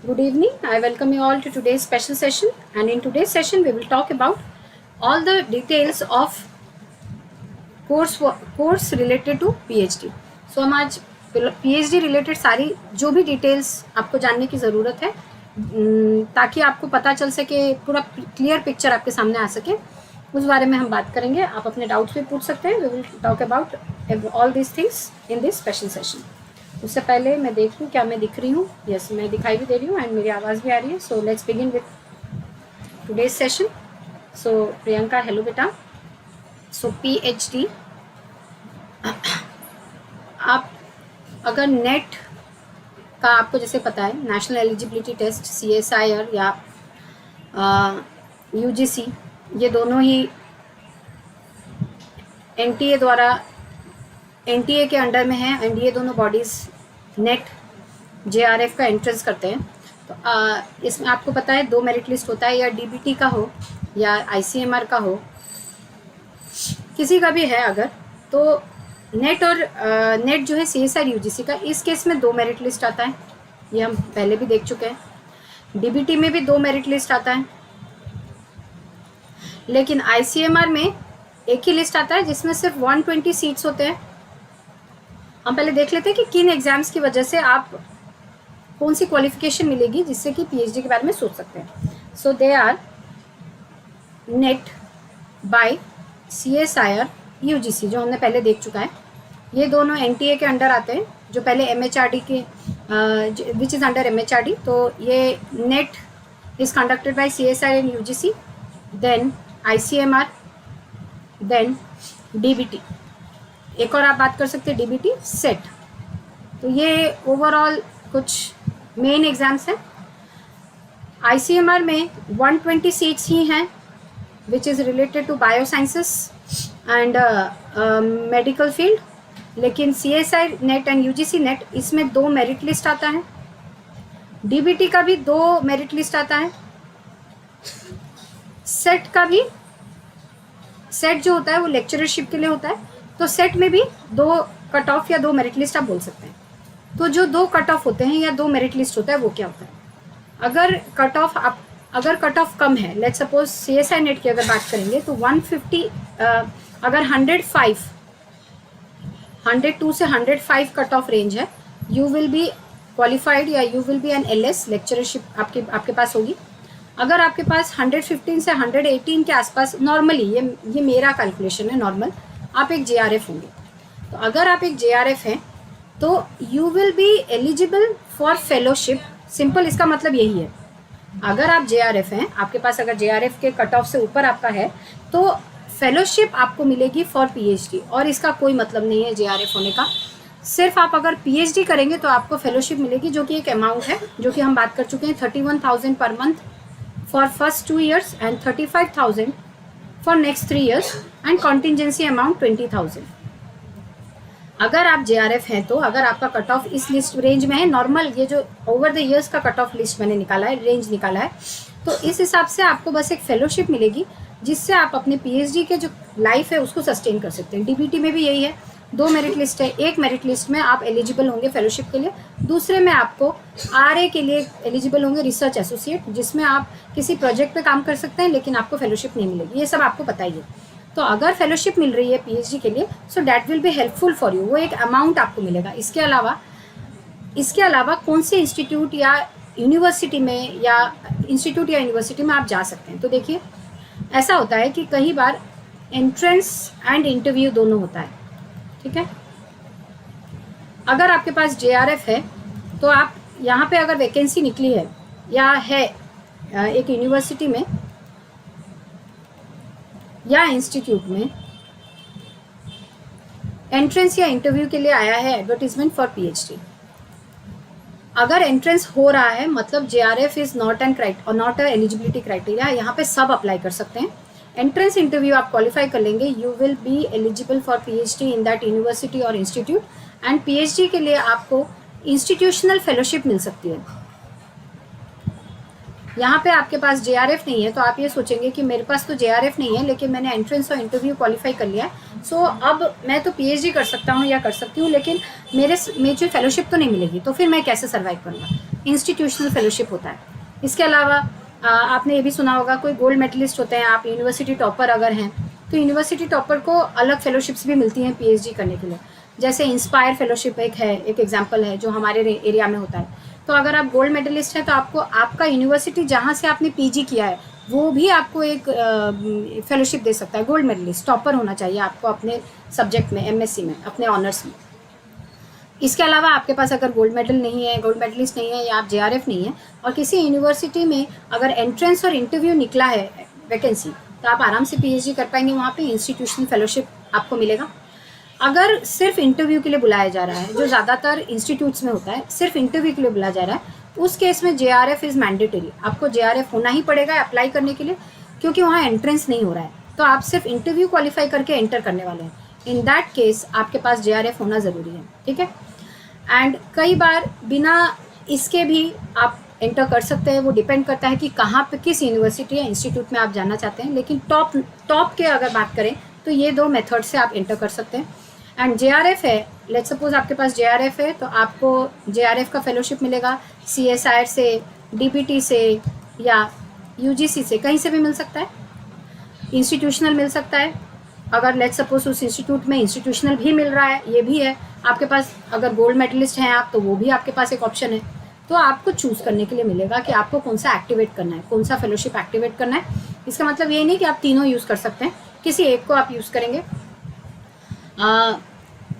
Good evening. I welcome you all to today's special session. And in today's session, we will talk about all the details of course related to PhD. So हम आज PhD related सारी जो भी details आपको जानने की ज़रूरत है ताकि आपको पता चल सके, पूरा क्लियर पिक्चर आपके सामने आ सके, उस बारे में हम बात करेंगे. आप अपने डाउट्स भी पूछ सकते हैं. We will talk about all this things in this special session. उससे पहले मैं देख लूँ क्या मैं दिख रही हूँ. यस, मैं दिखाई भी दे रही हूँ एंड मेरी आवाज़ भी आ रही है. So let's begin with today's session. So Priyanka, hello बेटा. सो PhD, आप अगर नेट का आपको जैसे पता है, नेशनल एलिजिबिलिटी टेस्ट CSIR या UGC, ये दोनों ही NTA द्वारा NTA के अंडर में है एंड ये दोनों बॉडीज़ नेट JRF का एंट्रेंस करते हैं. तो इसमें आपको पता है 2 मेरिट लिस्ट होता है, या DBT का हो या ICMR का हो, किसी का भी है अगर, तो नेट और नेट जो है CSIR UGC का, इस केस में 2 मेरिट लिस्ट आता है. ये हम पहले भी देख चुके हैं. DBT में भी 2 मेरिट लिस्ट आता है, लेकिन ICMR में एक ही लिस्ट आता है जिसमें सिर्फ 120 सीट्स होते हैं. हम पहले देख लेते हैं कि किन एग्जाम्स की वजह से आप कौन सी क्वालिफिकेशन मिलेगी जिससे कि PhD के बारे में सोच सकते हैं. So they are NET by CSIR UGC, जो हमने पहले देख चुका है. ये दोनों NTA के अंडर आते हैं, जो पहले MHRD के विच इज़ अंडर MHRD. तो ये NET is conducted by CSIR and UGC, then ICMR, then DBT. एक और आप बात कर सकते हैं DBT सेट. तो ये ओवरऑल कुछ मेन एग्जाम्स हैं. ICMR में 120 सीट्स ही हैं which is related to biosciences and medical field. लेकिन CSIR NET and UGC NET, इसमें 2 मेरिट लिस्ट आता है. DBT का भी 2 मेरिट लिस्ट आता है. सेट का भी, सेट जो होता है वो लेक्चरशिप के लिए होता है, तो सेट में भी 2 कट ऑफ या 2 मेरिट लिस्ट आप बोल सकते हैं. तो जो 2 कट ऑफ होते हैं या 2 मेरिट लिस्ट होता है वो क्या होता है? अगर कट ऑफ कम है, लेट्स सपोज CSIR नेट की अगर बात करेंगे तो 150, अगर 102 से 105 कट ऑफ रेंज है, यू विल बी क्वालिफाइड या you will be an LS lectureship आपके पास होगी. अगर आपके पास 115 से 118 के आसपास, नॉर्मली ये मेरा कैलकुलेशन है, नॉर्मल आप एक JRF होंगे. तो अगर आप एक JRF हैं तो you will be eligible for fellowship. Simple इसका मतलब यही है. अगर आप JRF हैं, आपके पास अगर JRF के कट ऑफ से ऊपर आपका है, तो फेलोशिप आपको मिलेगी फॉर PhD. और इसका कोई मतलब नहीं है JRF होने का. सिर्फ आप अगर PhD करेंगे तो आपको फेलोशिप मिलेगी, जो कि एक अमाउंट है, जो कि हम बात कर चुके हैं. 31,000 per month for first 2 years and 35,000 for next 3 years and contingency amount 20,000. अगर आप JRF हैं तो अगर आपका कट ऑफ इस लिस्ट रेंज में है, नॉर्मल ये जो ओवर द ईयर्स का कट ऑफ लिस्ट मैंने निकाला है, रेंज निकाला है, तो इस हिसाब से आपको बस एक फेलोशिप मिलेगी जिससे आप अपने PhD के जो लाइफ है उसको सस्टेन कर सकते हैं. DBT में भी यही है. 2 मेरिट लिस्ट है. एक मेरिट लिस्ट में आप एलिजिबल होंगे फेलोशिप के लिए, दूसरे में आपको RA के लिए एलिजिबल होंगे, रिसर्च एसोसिएट, जिसमें आप किसी प्रोजेक्ट पे काम कर सकते हैं लेकिन आपको फेलोशिप नहीं मिलेगी. ये सब आपको पता ही है. तो अगर फेलोशिप मिल रही है PhD के लिए, so that will be helpful for you. वो एक अमाउंट आपको मिलेगा. इसके अलावा कौन से इंस्टीट्यूट या यूनिवर्सिटी में आप जा सकते हैं. तो देखिए, ऐसा होता है कि कई बार एंट्रेंस एंड इंटरव्यू दोनों होता है. ठीक है. अगर आपके पास JRF है तो आप यहाँ पे अगर वैकेंसी निकली है या है एक यूनिवर्सिटी में या इंस्टीट्यूट में, एंट्रेंस या इंटरव्यू के लिए आया है एडवर्टीजमेंट फॉर PhD. अगर एंट्रेंस हो रहा है मतलब JRF is not a eligibility criteria. यहाँ पे सब अप्लाई कर सकते हैं. एंट्रेंस इंटरव्यू आप क्वालिफाई कर लेंगे, you will be eligible for PhD in that university और इंस्टीट्यूट. एंड PhD के लिए आपको इंस्टीट्यूशनल फेलोशिप मिल सकती है. यहाँ पे आपके पास JRF नहीं है तो आप ये सोचेंगे कि मेरे पास तो JRF नहीं है लेकिन मैंने एंट्रेंस और इंटरव्यू क्वालिफाई कर लिया है, सो अब मैं तो PhD कर सकता हूँ या कर सकती हूँ, लेकिन मुझे फेलोशिप तो नहीं मिलेगी, तो फिर मैं कैसे सर्वाइव करूँगा. इंस्टीट्यूशनल फेलोशिप होता है। इसके अलावा आपने ये भी सुना होगा कोई गोल्ड मेडलिस्ट होते हैं, आप यूनिवर्सिटी टॉपर अगर हैं तो यूनिवर्सिटी टॉपर को अलग फेलोशिप्स भी मिलती हैं पीएचडी करने के लिए। जैसे इंस्पायर फेलोशिप एक है, एक एग्जांपल है जो हमारे एरिया में होता है। तो अगर आप गोल्ड मेडलिस्ट हैं तो आपको आपका यूनिवर्सिटी जहाँ से आपने पीजी किया है वो भी आपको एक फेलोशिप दे सकता है। गोल्ड मेडलिस्ट टॉपर होना चाहिए आपको अपने सब्जेक्ट में, एमएससी में, अपने ऑनर्स में। इसके अलावा आपके पास अगर गोल्ड मेडल नहीं है, गोल्ड मेडलिस्ट नहीं है या आप जेआरएफ नहीं है और किसी यूनिवर्सिटी में अगर एंट्रेंस और इंटरव्यू निकला है वैकेंसी, तो आप आराम से पीएचडी कर पाएंगे। वहाँ पे इंस्टीट्यूशनल फेलोशिप आपको मिलेगा। अगर सिर्फ इंटरव्यू के लिए बुलाया जा रहा है, जो ज़्यादातर इंस्टीट्यूट्स में होता है, सिर्फ इंटरव्यू के लिए बुलाया जा रहा है, उस केस में जेआरएफ इज़ मैंडेटरी। आपको जेआरएफ होना ही पड़ेगा अप्लाई करने के लिए, क्योंकि वहाँ एंट्रेंस नहीं हो रहा है। तो आप सिर्फ इंटरव्यू क्वालिफाई करके एंटर करने वाले हैं। इन दैट केस आपके पास जेआरएफ होना ज़रूरी है, ठीक है। एंड कई बार बिना इसके भी आप एंटर कर सकते हैं। वो डिपेंड करता है कि कहाँ पे, किस यूनिवर्सिटी या इंस्टीट्यूट में आप जाना चाहते हैं। लेकिन टॉप के अगर बात करें तो ये 2 मेथड से आप एंटर कर सकते हैं। एंड जेआरएफ है, लेट्स सपोज आपके पास जेआरएफ है तो आपको जेआरएफ का फेलोशिप मिलेगा सीएसआईआर से, डीबीटी से या यूजीसी से, कहीं से भी मिल सकता है। इंस्टीट्यूशनल मिल सकता है, अगर लेट्स सपोज उस इंस्टीट्यूट में इंस्टीट्यूशनल भी मिल रहा है, ये भी है आपके पास। अगर गोल्ड मेडलिस्ट हैं आप तो वो भी आपके पास एक ऑप्शन है। तो आपको चूज़ करने के लिए मिलेगा कि आपको कौन सा एक्टिवेट करना है, कौन सा फेलोशिप एक्टिवेट करना है। इसका मतलब ये नहीं कि आप तीनों यूज़ कर सकते हैं, किसी एक को आप यूज़ करेंगे।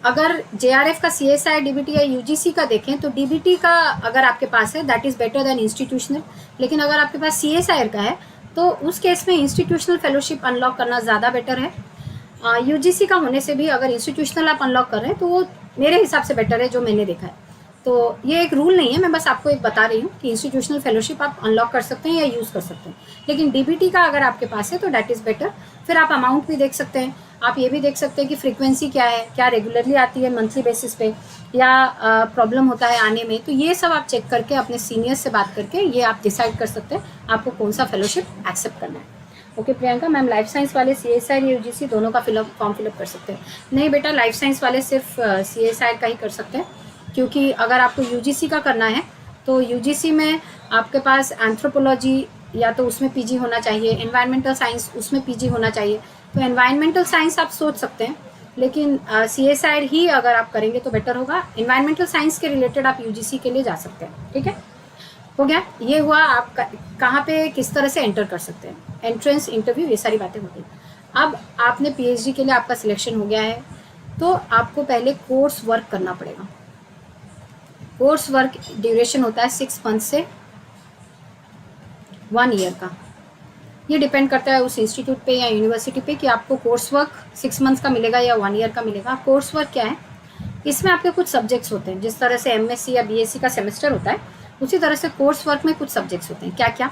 अगर जेआरएफ का सीएसआई, डीबीटी या यूजीसी का देखें तो डीबीटी का अगर आपके पास है that is better than institutional. लेकिन अगर आपके पास सीएसआईआर का है तो उस केस में इंस्टीट्यूशनल फेलोशिप अनलॉक करना ज़्यादा बेटर है। यूजीसी का होने से भी अगर इंस्टीट्यूशनल आप अनलॉक कर रहे हैं तो वो मेरे हिसाब से बेटर है, जो मैंने देखा है। तो ये एक रूल नहीं है, मैं बस आपको एक बता रही हूँ कि इंस्टीट्यूशनल फेलोशिप आप अनलॉक कर सकते हैं या यूज़ कर सकते हैं। लेकिन डीबीटी का अगर आपके पास है तो डैट इज़ बेटर। फिर आप अमाउंट भी देख सकते हैं, आप ये भी देख सकते हैं कि फ्रीक्वेंसी क्या है, क्या रेगुलरली आती है मंथली बेसिस पे या प्रॉब्लम होता है आने में। तो ये सब आप चेक करके अपने सीनियर्स से बात करके ये आप डिसाइड कर सकते हैं आपको कौन सा फेलोशिप एक्सेप्ट करना है। Okay Priyanka ma'am, life science वाले सीएसआईआर या यूजीसी दोनों का फॉर्म फिलअप कर सकते हैं? नहीं बेटा, लाइफ साइंस वाले सिर्फ सीएसआईआर का ही कर सकते हैं, क्योंकि अगर आपको यूजीसी का करना है तो यूजीसी में आपके पास एंथ्रोपोलॉजी या तो उसमें पीजी होना चाहिए, एनवायरमेंटल साइंस उसमें पीजी होना चाहिए। तो एनवायरमेंटल साइंस आप सोच सकते हैं, लेकिन सीएसआईआर ही अगर आप करेंगे तो बेटर होगा। एनवायरमेंटल साइंस के रिलेटेड आप यूजीसी के लिए जा सकते हैं, ठीक है। हो गया, ये हुआ आप कहाँ पे किस तरह से एंटर कर सकते हैं, एंट्रेंस, इंटरव्यू, ये सारी बातें हो गई। अब आपने पीएचडी के लिए आपका सिलेक्शन हो गया है तो आपको पहले कोर्स वर्क करना पड़ेगा। कोर्स वर्क ड्यूरेशन होता है 6 मंथ से 1 ईयर का। ये डिपेंड करता है उस इंस्टीट्यूट पे या यूनिवर्सिटी पे कि आपको कोर्स वर्क 6 मंथ्स का मिलेगा या 1 ईयर का मिलेगा। कोर्स वर्क क्या है, इसमें आपके कुछ सब्जेक्ट्स होते हैं। जिस तरह से एमएससी या बीएससी का सेमेस्टर होता है उसी तरह से कोर्स वर्क में कुछ सब्जेक्ट्स होते हैं। क्या क्या?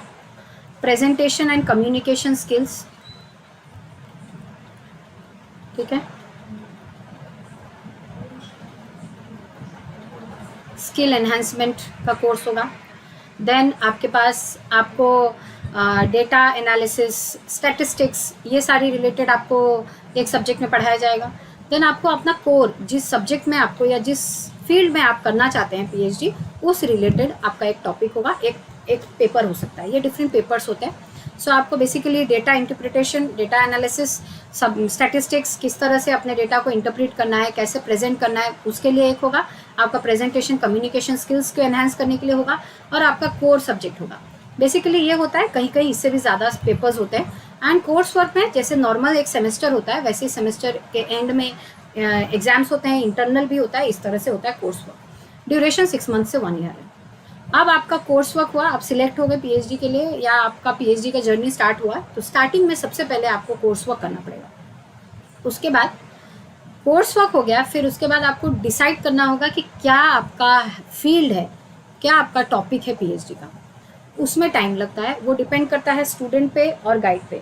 प्रेजेंटेशन एंड कम्युनिकेशन स्किल्स, ठीक है, स्किल एनहांसमेंट का कोर्स होगा। देन आपके पास आपको डेटा एनालिसिस, स्टैटिस्टिक्स, ये सारी रिलेटेड आपको एक सब्जेक्ट में पढ़ाया जाएगा। देन आपको अपना कोर, जिस सब्जेक्ट में आपको या जिस फील्ड में आप करना चाहते हैं पीएचडी, उस रिलेटेड आपका एक टॉपिक होगा, एक पेपर हो सकता है। ये डिफरेंट पेपर्स होते हैं। सो आपको basically data interpretation, data analysis, सब स्टैटिस्टिक्स, किस तरह से अपने डेटा को इंटरप्रेट करना है, कैसे प्रेजेंट करना है, उसके लिए एक होगा। आपका प्रेजेंटेशन, कम्युनिकेशन स्किल्स को एनहांस करने के लिए होगा। और आपका कोर सब्जेक्ट होगा। बेसिकली ये होता है, कहीं कहीं इससे भी ज़्यादा पेपर्स होते हैं। एंड कोर्स वर्क में जैसे नॉर्मल एक सेमेस्टर होता है वैसे सेमेस्टर के एंड में एग्जाम्स होते हैं, इंटरनल भी होता है, इस तरह से होता है कोर्स वर्क। ड्यूरेशन 6 मंथ से 1 ईयर है। अब आपका कोर्स वर्क हुआ, आप सिलेक्ट हो गए पीएचडी के लिए या आपका पीएचडी का जर्नी स्टार्ट हुआ, तो स्टार्टिंग में सबसे पहले आपको कोर्स वर्क करना पड़ेगा। उसके बाद कोर्स वर्क हो गया, फिर उसके बाद आपको डिसाइड करना होगा कि क्या आपका फील्ड है, क्या आपका टॉपिक है पीएचडी का। उसमें टाइम लगता है, वो डिपेंड करता है स्टूडेंट पे और गाइड पे।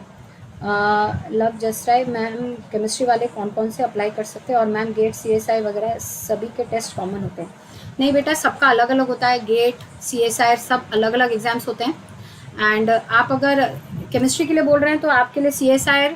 लव जसराय मैम, केमिस्ट्री वाले कौन कौन से अप्लाई कर सकते हैं? और मैम गेट, सीएसआई वगैरह सभी के टेस्ट कॉमन होते हैं? नहीं बेटा, सबका अलग अलग होता है। गेट, सीएसआई सब अलग अलग एग्जाम्स होते हैं। एंड आप अगर केमिस्ट्री के लिए बोल रहे हैं तो आपके लिए सीएसआई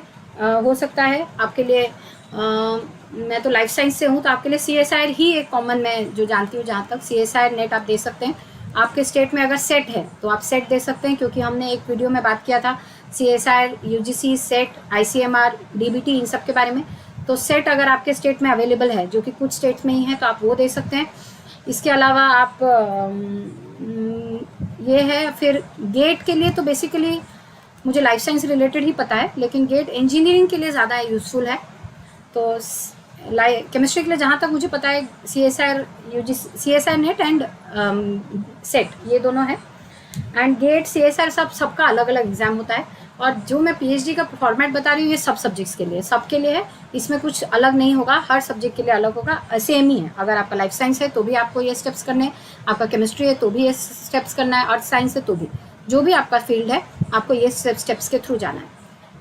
हो सकता है, आपके लिए मैं तो लाइफ साइंस से हूँ तो आपके लिए सीएसआई ही एक कॉमन, मैं जो जानती हूँ जहाँ तक, सीएसआई नेट आप दे सकते हैं। आपके स्टेट में अगर सेट है तो आप सेट दे सकते हैं, क्योंकि हमने एक वीडियो में बात किया था CSIR, UGC, set, ICMR, DBT इन सब के बारे में। तो सेट अगर आपके स्टेट में अवेलेबल है, जो कि कुछ स्टेट्स में ही है, तो आप वो दे सकते हैं। इसके अलावा आप ये है। फिर गेट के लिए तो बेसिकली मुझे लाइफ साइंस रिलेटेड ही पता है, लेकिन गेट इंजीनियरिंग के लिए ज़्यादा यूज़फुल है। तो केमिस्ट्री के लिए जहाँ तक मुझे पता है CSIR, UGC, CSIR NET and set ये दोनों है। एंड गेट, CSIR सबका अलग अलग एग्जाम होता है। और जो मैं PhD का फॉर्मेट बता रही हूँ ये सब सब्जेक्ट्स के लिए, सबके लिए है, इसमें कुछ अलग नहीं होगा, हर सब्जेक्ट के लिए अलग होगा, सेम ही है। अगर आपका लाइफ साइंस है तो भी आपको ये स्टेप्स करने हैं, आपका केमिस्ट्री है तो भी ये स्टेप्स करना है, अर्थ साइंस है तो भी, जो भी आपका फील्ड है आपको ये स्टेप्स के थ्रू जाना है।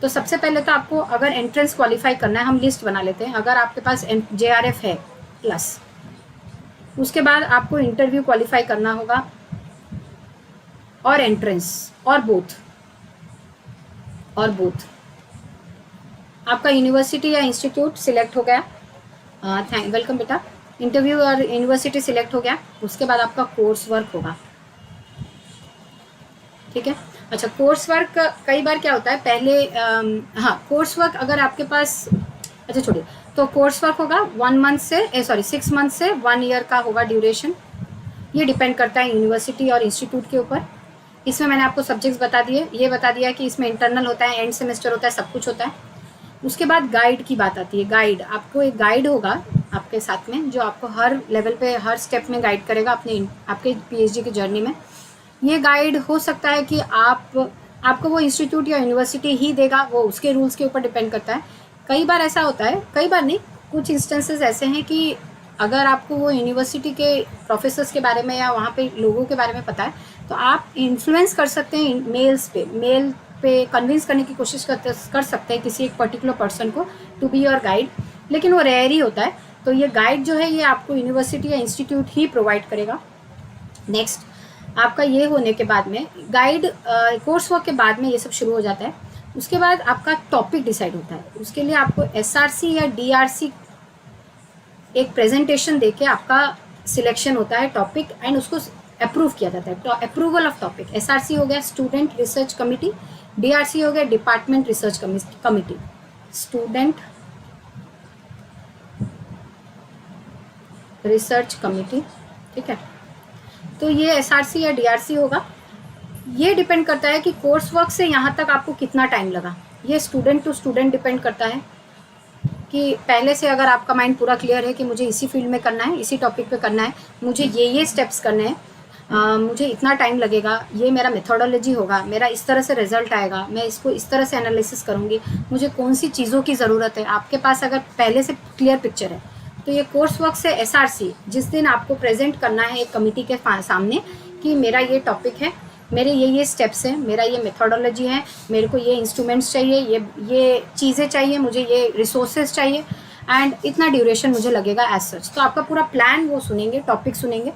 तो सबसे पहले तो आपको अगर एंट्रेंस क्वालिफाई करना है, हम लिस्ट बना लेते हैं। अगर आपके पास JRF है प्लस, उसके बाद आपको इंटरव्यू क्वालिफाई करना होगा और एंट्रेंस और बोथ आपका यूनिवर्सिटी या इंस्टीट्यूट सिलेक्ट हो गया, वेलकम बेटा। इंटरव्यू और यूनिवर्सिटी सिलेक्ट हो गया, उसके बाद आपका कोर्स वर्क होगा, ठीक है। अच्छा, कोर्स वर्क कई बार क्या होता है, पहले हाँ कोर्स वर्क अगर आपके पास, अच्छा छोड़िए, तो कोर्स वर्क होगा 1 मंथ से 6 मंथ से 1 ईयर का होगा ड्यूरेशन। ये डिपेंड करता है यूनिवर्सिटी और इंस्टीट्यूट के ऊपर। इसमें मैंने आपको सब्जेक्ट्स बता दिए, ये बता दिया कि इसमें इंटरनल होता है, एंड सेमेस्टर होता है, सब कुछ होता है। उसके बाद गाइड की बात आती है। गाइड, आपको एक गाइड होगा आपके साथ में, जो आपको हर लेवल पे हर स्टेप में गाइड करेगा आपके PhD की जर्नी में। ये गाइड हो सकता है कि आपको वो इंस्टीट्यूट या यूनिवर्सिटी ही देगा, वो उसके रूल्स के ऊपर डिपेंड करता है। कई बार ऐसा होता है, कई बार नहीं, कुछ इंस्टेंसेस ऐसे हैं कि अगर आपको वो यूनिवर्सिटी के प्रोफेसर्स के बारे में या वहाँ पे लोगों के बारे में पता है, तो आप इन्फ्लुएंस कर सकते हैं, मेल पे कन्विंस करने की कोशिश कर सकते हैं किसी एक पर्टिकुलर पर्सन को टू बी योर गाइड, लेकिन वो रेयर ही होता है। तो ये गाइड जो है ये आपको यूनिवर्सिटी या इंस्टीट्यूट ही प्रोवाइड करेगा। नेक्स्ट, आपका ये होने के बाद में गाइड, कोर्स वर्क के बाद में ये सब शुरू हो जाता है। उसके बाद आपका टॉपिक डिसाइड होता है। उसके लिए आपको SRC या DRC एक प्रेजेंटेशन देके आपका सिलेक्शन होता है टॉपिक, एंड उसको अप्रूव किया जाता है। तो अप्रूवल ऑफ टॉपिक, SRC हो गया स्टूडेंट रिसर्च कमिटी, DRC हो गया department research committee, student research committee, ठीक है। तो ये SRC या DRC होगा। ये डिपेंड करता है कि कोर्स वर्क से यहाँ तक आपको कितना टाइम लगा। ये स्टूडेंट टू स्टूडेंट डिपेंड करता है कि पहले से अगर आपका माइंड पूरा क्लियर है कि मुझे इसी फील्ड में करना है, इसी टॉपिक पे करना है, मुझे ये स्टेप्स करने हैं, मुझे इतना टाइम लगेगा, ये मेरा मेथोडोलॉजी होगा, मेरा इस तरह से रिजल्ट आएगा, मैं इसको इस तरह से एनालिसिस करूँगी, मुझे कौन सी चीज़ों की ज़रूरत है, आपके पास अगर पहले से क्लियर पिक्चर है, तो ये कोर्स वर्क से SRC जिस दिन आपको प्रेजेंट करना है एक कमिटी के सामने कि मेरा ये टॉपिक है, मेरे ये स्टेप्स हैं, मेरा ये मेथोडोलॉजी है, मेरे को ये इंस्ट्रूमेंट्स चाहिए, ये चीज़ें चाहिए, मुझे ये रिसोर्सेज चाहिए, एंड इतना ड्यूरेशन मुझे लगेगा एज सच। तो आपका पूरा प्लान वो सुनेंगे, टॉपिक सुनेंगे।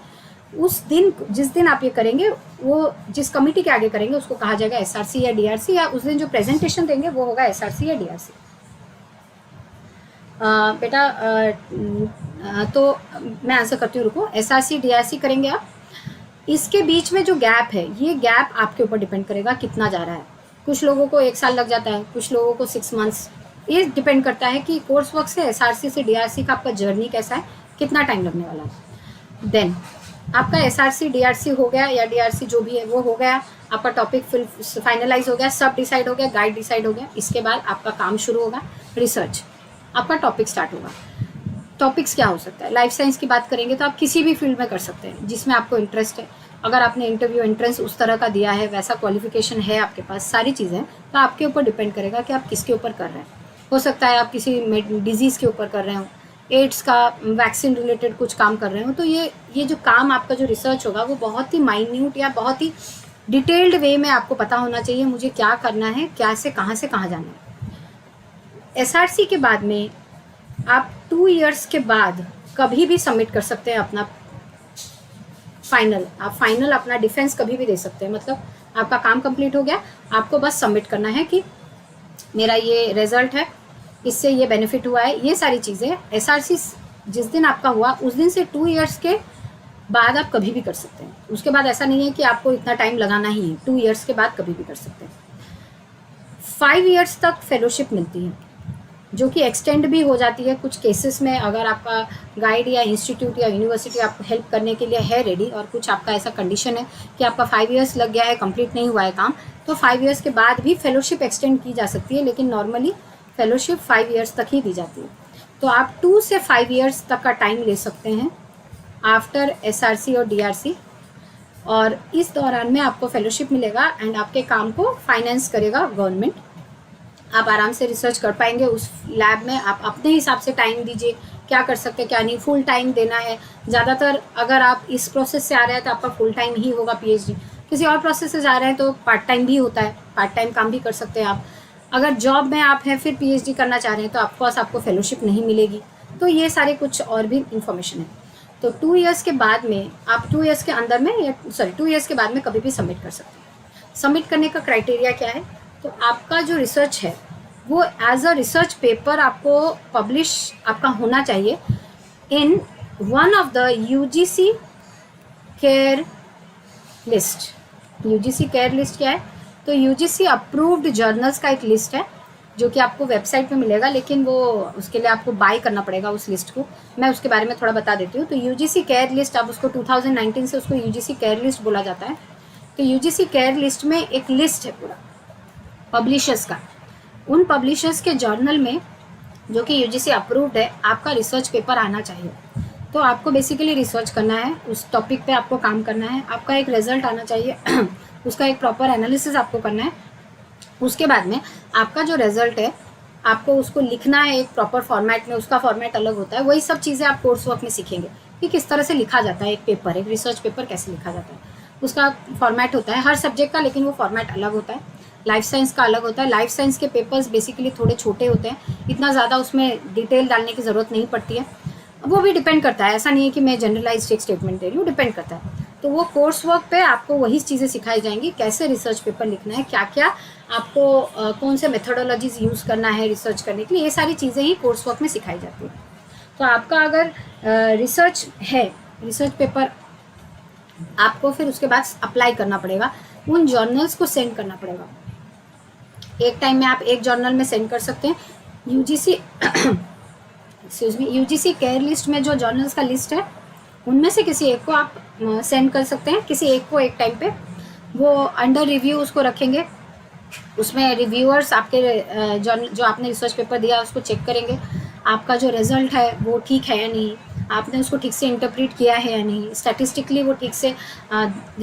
उस दिन जिस दिन आप ये करेंगे, वो जिस कमिटी के आगे करेंगे उसको कहा जाएगा SRC या DRC, या उस दिन जो प्रेजेंटेशन देंगे वो होगा SRC या DRC। बेटा तो मैं आंसर करती हूँ, रुको। SRC DRC करेंगे आप। इसके बीच में जो गैप है, ये गैप आपके ऊपर डिपेंड करेगा कितना जा रहा है। कुछ लोगों को 1 साल लग जाता है, कुछ लोगों को 6 मंथ्स। ये डिपेंड करता है कि कोर्स वर्क से SRC से DRC का आपका जर्नी कैसा है, कितना टाइम लगने वाला है। देन आपका SRC DRC हो गया या DRC जो भी है वो हो गया, आपका टॉपिक फाइनलाइज हो गया, सब डिसाइड हो गया, गाइड डिसाइड हो गया। इसके बाद आपका काम शुरू होगा, रिसर्च, आपका टॉपिक स्टार्ट होगा। टॉपिक्स क्या हो सकता है? लाइफ साइंस की बात करेंगे तो आप किसी भी फील्ड में कर सकते हैं जिसमें आपको इंटरेस्ट है। अगर आपने इंटरव्यू एंट्रेंस उस तरह का दिया है, वैसा क्वालिफिकेशन है आपके पास, सारी चीज़ें, तो आपके ऊपर डिपेंड करेगा कि आप किसके ऊपर कर रहे हैं। हो सकता है आप किसी डिजीज़ के ऊपर कर रहे हो, एड्स का वैक्सीन रिलेटेड कुछ काम कर रहे हो, तो ये जो काम आपका जो रिसर्च होगा वो बहुत ही माइन्यूट या बहुत ही डिटेल्ड वे में आपको पता होना चाहिए मुझे क्या करना है, क्या से कहाँ जाना है। SRC के बाद में आप 2 इयर्स के बाद कभी भी सबमिट कर सकते हैं अपना फाइनल अपना डिफेंस कभी भी दे सकते हैं। मतलब आपका काम कंप्लीट हो गया, आपको बस सबमिट करना है कि मेरा ये रिजल्ट है, इससे ये बेनिफिट हुआ है, ये सारी चीज़ें। SRC जिस दिन आपका हुआ उस दिन से 2 इयर्स के बाद आप कभी भी कर सकते हैं। उसके बाद ऐसा नहीं है कि आपको इतना टाइम लगाना ही है, 2 ईयर्स के बाद कभी भी कर सकते हैं। 5 ईयर्स तक फेलोशिप मिलती है, जो कि एक्सटेंड भी हो जाती है कुछ केसेस में। अगर आपका गाइड या इंस्टीट्यूट या यूनिवर्सिटी आपको हेल्प करने के लिए है रेडी, और कुछ आपका ऐसा कंडीशन है कि आपका 5 ईयर्स लग गया है, कंप्लीट नहीं हुआ है काम, तो 5 ईयर्स के बाद भी फेलोशिप एक्सटेंड की जा सकती है, लेकिन नॉर्मली फेलोशिप 5 ईयर्स तक ही दी जाती है। तो आप 2 से 5 ईयर्स तक का टाइम ले सकते हैं आफ्टर SRC और DRC, और इस दौरान में आपको फेलोशिप मिलेगा एंड आपके काम को फाइनेंस करेगा गवर्नमेंट। आप आराम से रिसर्च कर पाएंगे उस लैब में। आप अपने हिसाब से टाइम दीजिए, क्या कर सकते हैं क्या नहीं, फुल टाइम देना है। ज़्यादातर अगर आप इस प्रोसेस से आ रहे हैं तो आपका फुल टाइम ही होगा PhD। किसी और प्रोसेस से जा रहे हैं तो पार्ट टाइम भी होता है, पार्ट टाइम काम भी कर सकते हैं आप। अगर जॉब में आप हैं फिर PhD करना चाह रहे हैं तो ऑफकोर्स आपको फेलोशिप नहीं मिलेगी। तो ये सारे कुछ और भी इंफॉर्मेशन है। तो 2 ईयर्स के बाद में आप 2 ईयर्स के अंदर में, या 2 ईयर्स के बाद में कभी भी सबमिट कर सकते हैं। सबमिट करने का क्राइटेरिया क्या है, तो आपका जो रिसर्च है वो एज अ रिसर्च पेपर आपको पब्लिश आपका होना चाहिए in one of the UGC care list. UGC care list क्या है, तो UGC अप्रूव्ड जर्नल्स का एक लिस्ट है जो कि आपको वेबसाइट पे मिलेगा, लेकिन वो उसके लिए आपको बाय करना पड़ेगा उस लिस्ट को। मैं उसके बारे में थोड़ा बता देती हूँ। तो UGC केयर लिस्ट, आप उसको 2019 से उसको UGC केयर लिस्ट बोला जाता है। तो UGC केयर लिस्ट में एक लिस्ट है पूरा पब्लिशर्स का। उन पब्लिशर्स के जर्नल में जो कि UGC अप्रूव्ड है, आपका रिसर्च पेपर आना चाहिए। तो आपको बेसिकली रिसर्च करना है, उस टॉपिक पे आपको काम करना है, आपका एक रिजल्ट आना चाहिए उसका एक प्रॉपर एनालिसिस आपको करना है। उसके बाद में आपका जो रिजल्ट है आपको उसको लिखना है एक प्रॉपर फॉर्मेट में, उसका फॉर्मेट अलग होता है। वही सब चीज़ें आप कोर्स वर्क में सीखेंगे कि किस तरह से लिखा जाता है एक पेपर, एक रिसर्च पेपर कैसे लिखा जाता है। उसका फॉर्मेट होता है हर सब्जेक्ट का, लेकिन वो फॉर्मेट अलग होता है। लाइफ साइंस का अलग होता है। लाइफ साइंस के पेपर्स बेसिकली थोड़े छोटे होते हैं, इतना ज़्यादा उसमें डिटेल डालने की ज़रूरत नहीं पड़ती है। वो भी डिपेंड करता है, ऐसा नहीं है कि मैं जनरलाइज्ड एक स्टेटमेंट दे रही हूँ, डिपेंड करता है। तो वो कोर्स वर्क पे आपको वही चीज़ें सिखाई जाएंगी, कैसे रिसर्च पेपर लिखना है, क्या क्या आपको कौन से मेथोडोलॉजीज यूज़ करना है रिसर्च करने के लिए, ये सारी चीज़ें ही कोर्स वर्क में सिखाई जाती है। तो आपका अगर रिसर्च है, रिसर्च पेपर आपको फिर उसके बाद अप्लाई करना पड़ेगा, उन जर्नल्स को सेंड करना पड़ेगा। एक टाइम में आप एक जर्नल में सेंड कर सकते हैं। UGC UGC केयर लिस्ट में जो जर्नल्स का लिस्ट है उनमें से किसी एक को आप सेंड कर सकते हैं, किसी एक को एक टाइम पे। वो अंडर रिव्यू उसको रखेंगे, उसमें रिव्यूअर्स आपके जो आपने रिसर्च पेपर दिया उसको चेक करेंगे, आपका जो रिजल्ट है वो ठीक है या नहीं, आपने उसको ठीक से इंटरप्रेट किया है या नहीं, स्टैटिस्टिकली वो ठीक से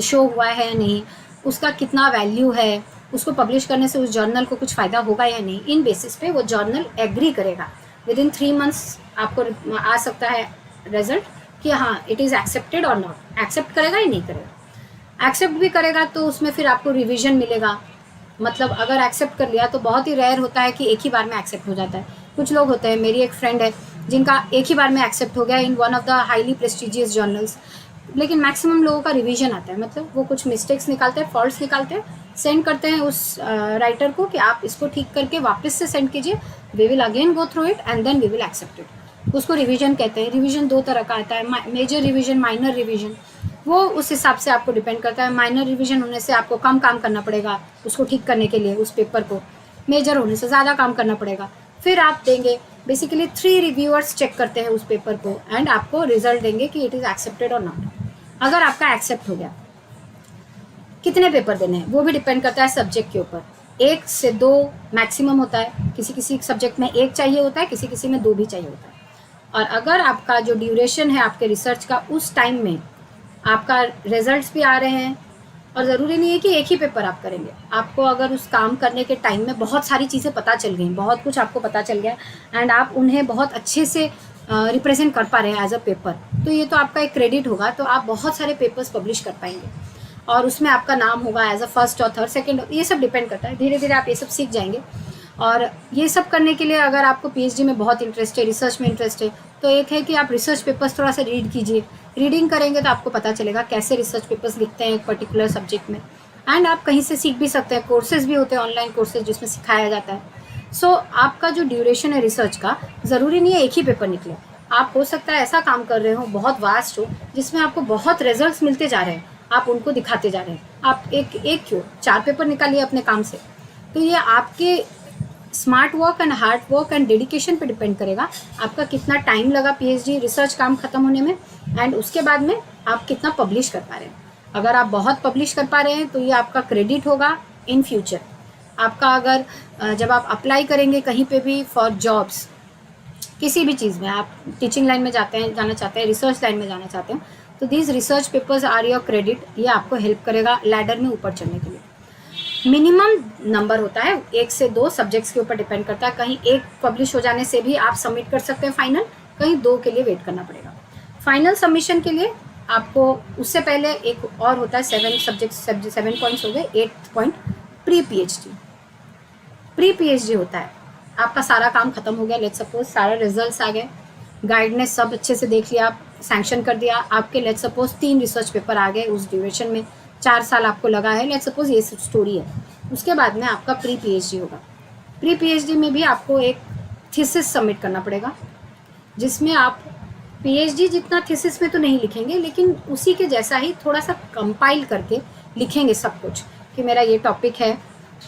शो हुआ है या नहीं, उसका कितना वैल्यू है, उसको पब्लिश करने से उस जर्नल को कुछ फ़ायदा होगा या नहीं। इन बेसिस पे वो जर्नल एग्री करेगा। विदिन 3 मंथ्स आपको आ सकता है रिजल्ट कि हाँ इट इज़ एक्सेप्टेड और नॉट। एक्सेप्ट करेगा या नहीं करेगा। एक्सेप्ट भी करेगा तो उसमें फिर आपको रिविजन मिलेगा। मतलब अगर एक्सेप्ट कर लिया तो बहुत ही रेयर होता है कि एक ही बार में एक्सेप्ट हो जाता है। कुछ लोग होते हैं, मेरी एक फ्रेंड है जिनका एक ही बार में एक्सेप्ट हो गया in one of the highly prestigious journals, लेकिन मैक्सिमम लोगों का रिवीजन आता है। मतलब वो कुछ मिस्टेक्स निकालते हैं, फॉल्ट्स निकालते हैं, सेंड करते हैं उस राइटर को कि आप इसको ठीक करके वापस से सेंड कीजिए, we will again go through it and then we will accept it. उसको रिवीजन कहते हैं। रिवीजन 2 तरह का आता है, मेजर रिवीजन, माइनर रिवीजन। वो उस हिसाब से आपको डिपेंड करता है। माइनर रिवीजन होने से आपको कम काम करना पड़ेगा उसको ठीक करने के लिए, उस पेपर को। मेजर होने से ज़्यादा काम करना पड़ेगा। फिर आप देंगे, बेसिकली 3 रिव्यूअर्स चेक करते हैं उस पेपर को एंड आपको रिजल्ट देंगे कि इट इज़ एक्सेप्टेड और नॉट। अगर आपका एक्सेप्ट हो गया, कितने पेपर देने हैं वो भी डिपेंड करता है सब्जेक्ट के ऊपर। 1 से 2 मैक्सिमम होता है। किसी किसी सब्जेक्ट में 1 चाहिए होता है, किसी किसी में 2 भी चाहिए होता है। और अगर आपका जो ड्यूरेशन है आपके रिसर्च का, उस टाइम में आपका रिजल्ट्स भी आ रहे हैं, और ज़रूरी नहीं है कि एक ही पेपर आप करेंगे। आपको अगर उस काम करने के टाइम में बहुत सारी चीज़ें पता चल गई, बहुत कुछ आपको पता चल गया एंड आप उन्हें बहुत अच्छे से रिप्रेजेंट कर पा रहे हैं एज अ पेपर, तो ये तो आपका एक क्रेडिट होगा। तो आप बहुत सारे पेपर्स पब्लिश कर पाएंगे और उसमें आपका नाम होगा एज अ फर्स्ट और थर्ड, सेकंड। ये सब डिपेंड करता है, धीरे धीरे आप ये सब सीख जाएंगे। और ये सब करने के लिए अगर आपको PhD में बहुत इंटरेस्ट है, रिसर्च में इंटरेस्ट है, तो एक है कि आप रिसर्च पेपर्स थोड़ा सा रीड कीजिए। रीडिंग करेंगे तो आपको पता चलेगा कैसे रिसर्च पेपर्स लिखते हैं एक पर्टिकुलर सब्जेक्ट में। एंड आप कहीं से सीख भी सकते हैं, कोर्सेज भी होते हैं, ऑनलाइन कोर्सेज जिसमें सिखाया जाता है। सो आपका जो ड्यूरेशन है रिसर्च का, ज़रूरी नहीं है एक ही पेपर निकले। आप हो सकता है ऐसा काम कर रहे हो बहुत वास्ट हो, जिसमें आपको बहुत रिजल्ट्स मिलते जा रहे हैं, आप उनको दिखाते जा रहे हैं। आप एक क्यों 4 पेपर निकालिए अपने काम से। तो ये आपके smart work and hard work and dedication पे डिपेंड करेगा, आपका कितना टाइम लगा पीएचडी रिसर्च काम खत्म होने में, एंड उसके बाद में आप कितना पब्लिश कर पा रहे हैं। अगर आप बहुत पब्लिश कर पा रहे हैं तो ये आपका क्रेडिट होगा इन फ्यूचर। आपका अगर जब आप अप्लाई करेंगे कहीं पे भी फॉर जॉब्स, किसी भी चीज़ में, आप टीचिंग लाइन में जाना चाहते हैं, रिसर्च लाइन में जाना चाहते हैं, तो these research papers are your credit. ये आपको हेल्प करेगा लैडर में ऊपर चढ़ने के लिए। मिनिमम नंबर होता है 1 से 2 सब्जेक्ट्स के ऊपर डिपेंड करता है। कहीं 1 पब्लिश हो जाने से भी आप सबमिट कर सकते हैं फाइनल, कहीं 2 के लिए वेट करना पड़ेगा। फाइनल सबमिशन के लिए आपको उससे पहले एक और होता है 7 पॉइंट्स हो गए। 8th पॉइंट प्री पीएचडी होता है। आपका सारा काम खत्म हो गया, लेट्स सपोज सारे रिजल्ट्स आ गए, गाइड ने सब अच्छे से देख लिया, सैंक्शन कर दिया, आपके लेट्स सपोज 3 रिसर्च पेपर आ गए उस ड्यूरेशन में, 4 साल आपको लगा है, लेट्स सपोज ये स्टोरी है। उसके बाद में आपका प्री पीएचडी होगा। प्री पीएचडी में भी आपको एक थीसिस सबमिट करना पड़ेगा, जिसमें आप पीएचडी जितना थीसिस में तो नहीं लिखेंगे, लेकिन उसी के जैसा ही थोड़ा सा कंपाइल करके लिखेंगे सब कुछ, कि मेरा ये टॉपिक है,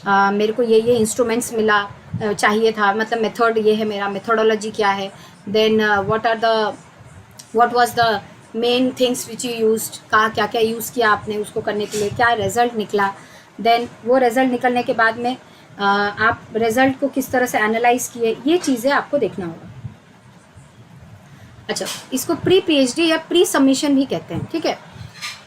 मेरे को ये इंस्ट्रूमेंट्स मिला चाहिए था, मतलब मेथड ये है, मेरा मेथोडोलॉजी क्या है, then what was the main things which you used, कहाँ क्या क्या यूज़ किया आपने उसको करने के लिए, क्या रिज़ल्ट निकला, देन वो रिज़ल्ट निकलने के बाद में आप रिज़ल्ट को किस तरह से एनालाइज किए, ये चीज़ें आपको देखना होगा। अच्छा, इसको प्री पीएचडी या प्री सबमिशन भी कहते हैं, ठीक है।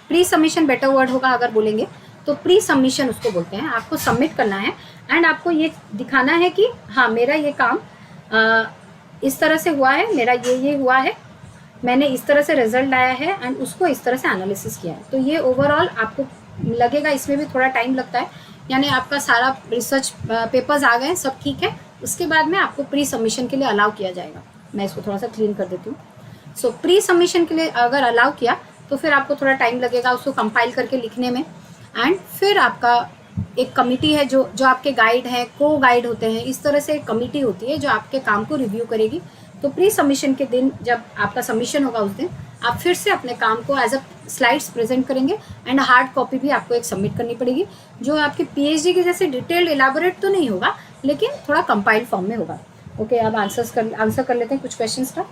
प्री सबमिशन बेटर वर्ड होगा अगर बोलेंगे तो, प्री सबमिशन उसको बोलते हैं। आपको सबमिट करना है एंड आपको ये दिखाना है कि हाँ मेरा ये काम इस तरह से हुआ है, मेरा ये हुआ है, मैंने इस तरह से रिजल्ट लाया है एंड उसको इस तरह से एनालिसिस किया है। तो ये ओवरऑल आपको लगेगा, इसमें भी थोड़ा टाइम लगता है, यानी आपका सारा रिसर्च पेपर्स आ गए, सब ठीक है, उसके बाद में आपको प्री सबमिशन के लिए अलाउ किया जाएगा। मैं इसको थोड़ा सा क्लीन कर देती हूँ। सो प्री सबमिशन के लिए अगर अलाउ किया तो फिर आपको थोड़ा टाइम लगेगा उसको कंपाइल करके लिखने में, एंड फिर आपका एक कमिटी है जो आपके गाइड हैं, को गाइड होते हैं, इस तरह से एक कमिटी होती है जो आपके काम को रिव्यू करेगी। तो प्री सबमिशन के दिन जब आपका सबमिशन होगा उस दिन आप फिर से अपने काम को एज अ स्लाइड्स प्रेजेंट करेंगे, एंड हार्ड कॉपी भी आपको एक सबमिट करनी पड़ेगी, जो आपकी पीएचडी के जैसे डिटेल्ड एलाबोरेट तो नहीं होगा, लेकिन थोड़ा कंपाइल्ड फॉर्म में होगा। ओके, अब आंसर कर लेते हैं कुछ क्वेश्चंस का।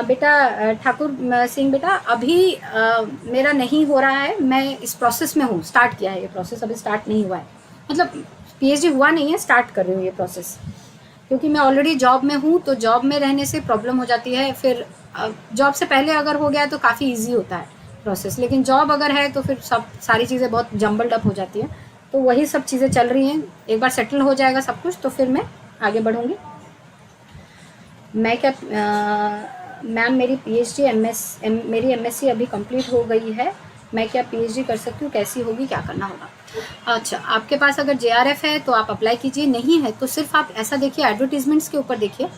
बेटा ठाकुर सिंह, बेटा अभी मेरा नहीं हो रहा है, मैं इस प्रोसेस में हूँ, स्टार्ट किया है ये प्रोसेस, अभी स्टार्ट नहीं हुआ है, मतलब पीएचडी हुआ नहीं है, स्टार्ट कर रही हूँ ये प्रोसेस, क्योंकि मैं ऑलरेडी जॉब में हूँ, तो जॉब में रहने से प्रॉब्लम हो जाती है। फिर जॉब से पहले अगर हो गया तो काफ़ी इजी होता है प्रोसेस, लेकिन जॉब अगर है तो फिर सारी चीज़ें बहुत जम्बल्ड अप हो जाती हैं। तो वही सब चीज़ें चल रही हैं, एक बार सेटल हो जाएगा सब कुछ तो फिर मैं आगे बढ़ूँगी। मैं क्या मैम मेरी पीएचडी मेरी एमएससी अभी कंप्लीट हो गई है, मैं क्या पीएचडी कर सकती हूँ, कैसी होगी, क्या करना होगा? अच्छा, आपके पास अगर जेआरएफ है तो आप अप्लाई कीजिए, नहीं है तो सिर्फ आप ऐसा देखिए, एडवर्टीजमेंट्स के ऊपर देखिए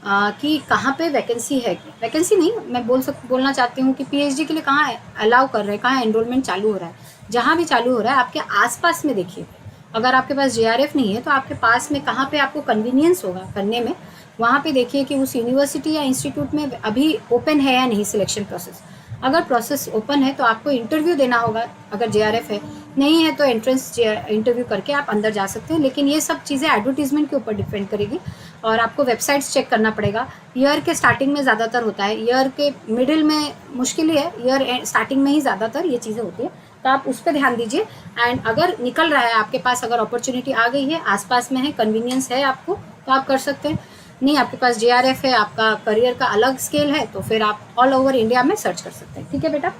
कि कहाँ पे वैकेंसी है। वैकेंसी नहीं, मैं बोलना चाहती हूँ कि पीएचडी के लिए कहाँ अलाउ कर रहे हैं, कहाँ एनरोलमेंट चालू हो रहा है। जहाँ भी चालू हो रहा है आपके आसपास में देखिए। अगर आपके पास जेआरएफ नहीं है तो आपके पास में कहाँ पे आपको कन्वीनियंस होगा करने में, वहाँ पे देखिए कि उस यूनिवर्सिटी या इंस्टीट्यूट में अभी ओपन है या नहीं सिलेक्शन प्रोसेस। अगर प्रोसेस ओपन है तो आपको इंटरव्यू देना होगा, अगर जेआरएफ है, नहीं है तो एंट्रेंस इंटरव्यू करके आप अंदर जा सकते हैं। लेकिन ये सब चीज़ें एडवर्टीजमेंट के ऊपर डिपेंड करेगी, और आपको वेबसाइट्स चेक करना पड़ेगा। ईयर के स्टार्टिंग में ज़्यादातर होता है, ईयर के मिडिल में मुश्किल ही है, ईयर स्टार्टिंग में ही ज़्यादातर ये चीज़ें होती है, तो आप उस पर ध्यान दीजिए। एंड अगर निकल रहा है आपके पास, अगर अपॉर्चुनिटी आ गई है, आसपास में है, कन्वीनियंस है आपको, तो आप कर सकते हैं। नहीं, आपके पास जेआरएफ है, आपका करियर का अलग स्केल है, तो फिर आप ऑल ओवर इंडिया में सर्च कर सकते हैं। ठीक है बेटा,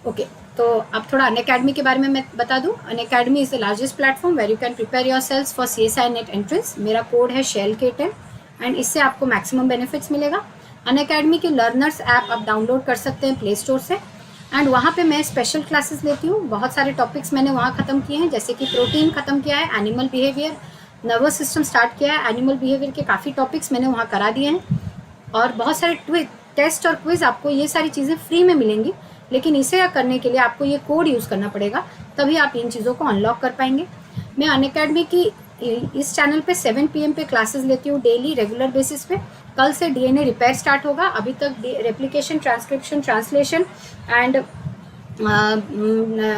ओके। तो अब थोड़ा अनअकैडमी के बारे में मैं बता दूं। Unacademy is the largest platform where you can prepare your selves for CSI NET entrance. मेरा कोड है SHELL-K10 एंड इससे आपको मैक्सिमम बेनिफिट्स मिलेगा। अनअकैडमी के लर्नर्स ऐप आप डाउनलोड कर सकते हैं प्ले स्टोर से, एंड वहाँ पे मैं स्पेशल क्लासेस लेती हूँ। बहुत सारे टॉपिक्स मैंने वहाँ ख़त्म किए हैं, जैसे कि प्रोटीन ख़त्म किया है, animal behaviour, nervous system start किया है, एनिमल बिहेवियर के काफ़ी टॉपिक्स मैंने वहाँ करा दिए हैं, और बहुत सारे टेस्ट और क्विज़, आपको ये सारी चीज़ें फ्री में मिलेंगी। लेकिन इसे करने के लिए आपको ये कोड यूज़ करना पड़ेगा, तभी आप इन चीज़ों को अनलॉक कर पाएंगे। मैं अनअकैडमी की इस चैनल पे 7 PM पे क्लासेस लेती हूँ डेली रेगुलर बेसिस पे, कल से DNA रिपेयर स्टार्ट होगा। अभी तक replication, transcription, translation and